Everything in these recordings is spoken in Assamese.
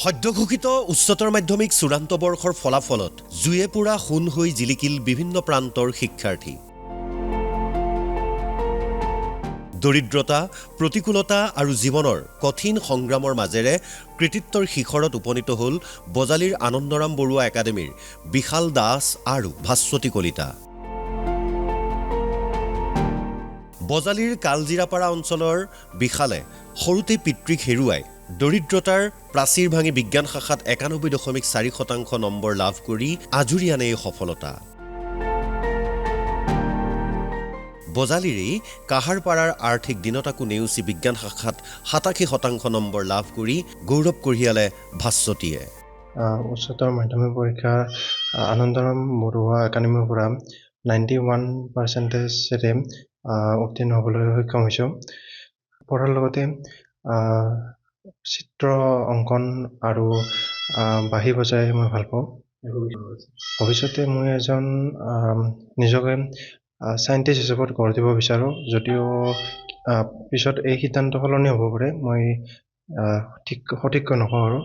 সদ্যঘোষিত উচ্চতৰ মাধ্যমিক চূড়ান্ত বৰ্ষৰ ফলাফলত জুয়ে পুৰা সোণ হৈ জিলিকিল বিভিন্ন প্ৰান্তৰ শিক্ষাৰ্থী। দৰিদ্ৰতা, প্ৰতিকূলতা আৰু জীৱনৰ কঠিন সংগ্ৰামৰ মাজেৰে কৃতিত্বৰ শিখৰত উপনীত হ'ল বজালীৰ আনন্দৰাম বৰুৱা একাডেমীৰ বিশাল দাস আৰু ভাস্বতী কলিতা। বজালীৰ কালজিৰাপাৰা অঞ্চলৰ বিশালে সৰুতে পিতৃক হেৰুৱাই দৰিদ্ৰতাৰ প্ৰাচীৰ ভাঙি বিজ্ঞান শাখাত 91.4% নম্বৰ লাভ কৰি আজুৰি আনে এই সফলতা। বজালীৰেই কাহাৰপাৰাৰ আৰ্থিক দিনতাকো নেওচি বিজ্ঞান শাখাত 87% নম্বৰ লাভ কৰি গৌৰৱ কঢ়িয়ালে ভাস্বতীয়ে। উচ্চতৰ মাধ্যমিক পৰীক্ষা আনন্দৰাম বৰুৱা একাডেমীৰ পৰা 91%ৰে উত্তীৰ্ণ হ'বলৈ সক্ষম হৈছোঁ। পঢ়াৰ লগতে চিত্ৰ অংকন আৰু বাঁহী বজাই মই ভাল পাওঁ। ভৱিষ্যতে মই এজন নিজকে চাইণ্টিষ্ট হিচাপত গঢ় দিব বিচাৰোঁ, যদিও পিছত এই সিদ্ধান্ত সলনি হ'ব পাৰে, মই সঠিককৈ নকওঁ আৰু।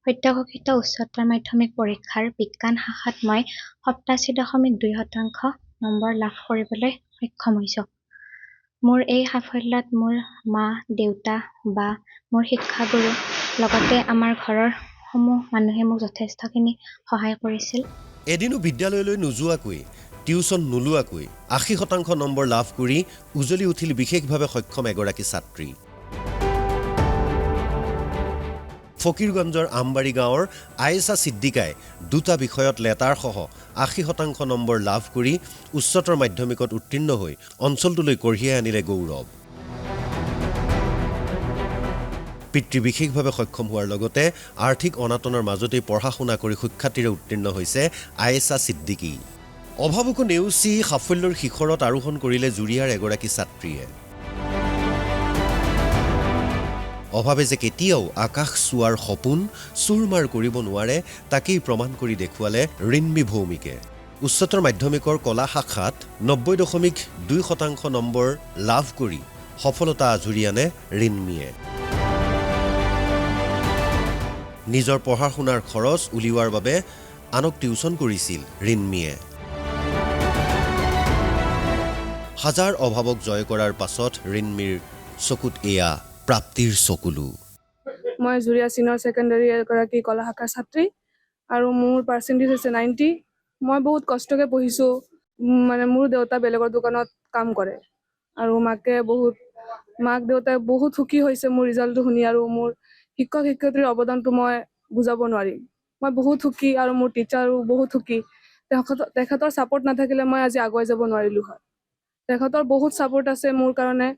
সদ্যঘোষিত উচ্চতৰ মাধ্যমিক পৰীক্ষাৰ বিজ্ঞান শাখাত মই 87.2% নম্বৰ লাভ কৰিবলৈ সক্ষম হৈছোঁ। মোৰ এই সাফল্যত মোৰ মা, দেউতা বা মোৰ শিক্ষাগুৰু লগতে আমাৰ ঘৰৰ সমূহ মানুহে মোক যথেষ্টখিনি সহায় কৰিছিল। এদিনো বিদ্যালয়লৈ নোযোৱাকৈ, টিউচন নোলোৱাকৈ 80% নম্বৰ লাভ কৰি উজলি উঠিল বিশেষভাৱে সক্ষম এগৰাকী ছাত্ৰী। ফকীৰগঞ্জৰ আমবাৰী গাঁৱৰ আয়েশা ছিদ্দিকাই দুটা বিষয়ত লেটাৰসহ 80% নম্বৰ লাভ কৰি উচ্চতৰ মাধ্যমিকত উত্তীৰ্ণ হৈ অঞ্চলটোলৈ কঢ়িয়াই আনিলে গৌৰৱ। পিতৃ বিশেষভাৱে সক্ষম হোৱাৰ লগতে আৰ্থিক অনাটনৰ মাজতেই পঢ়া শুনা কৰি সুখ্যাতিৰে উত্তীৰ্ণ হৈছে আয়েশা ছিদ্দিকী। অভাৱকো নেওচি সাফল্যৰ শিখৰত আৰোহণ কৰিলে জুৰিয়াৰ এগৰাকী ছাত্ৰীয়ে। অভাৱে যে কেতিয়াও আকাশ চোৱাৰ সপোন চুৰমাৰ কৰিব নোৱাৰে, তাকেই প্ৰমাণ কৰি দেখুৱালে ঋন্মী ভৌমিকে। উচ্চতৰ মাধ্যমিকৰ কলা শাখাত 90.2% নম্বৰ লাভ কৰি সফলতা আজুৰি আনে ঋন্মীয়ে। নিজৰ পঢ়া শুনাৰ খৰচ উলিওৱাৰ বাবে আনক টিউচন কৰিছিল ঋন্মীয়ে। হাজাৰ অভাৱক জয় কৰাৰ পাছত ঋন্মীৰ চকুত এয়া প্ৰাপ্তিৰ চকুলো। মই জুৰিয়া চিনিয়ৰ ছেকেণ্ডাৰী এগৰাকী কলা শাখাৰ ছাত্ৰী আৰু মোৰ পাৰ্চেণ্টেজ হৈছে 90। মই বহুত কষ্টকৈ পঢ়িছোঁ। মানে মোৰ দেউতা বেলেগৰ দোকানত কাম কৰে আৰু মাক দেউতাই বহুত সুখী হৈছে মোৰ ৰিজাল্টটো শুনি, আৰু মোৰ শিক্ষক শিক্ষয়িত্ৰীৰ অৱদানটো মই বুজাব নোৱাৰিম। মই বহুত সুখী আৰু মোৰ টিচাৰো বহুত সুখী। তেখেতৰ ছাপোৰ্ট নাথাকিলে মই আজি আগুৱাই যাব নোৱাৰিলোঁ হয়। তেখেতৰ বহুত ছাপোৰ্ট আছে মোৰ কাৰণে,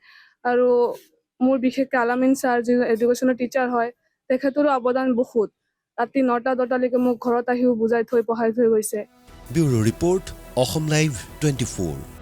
আৰু মোৰ বিশেষকৈ আলামিন ছাৰ যি এডুকেশ্যনৰ টিচাৰ হয়, তেখেতৰো অৱদান বহুত। ৰাতি 9টা-10টালৈকে মোক ঘৰত আহিও বুজাই থৈ পঢ়াই থৈ গৈছে। Bureau report, Assam live 24।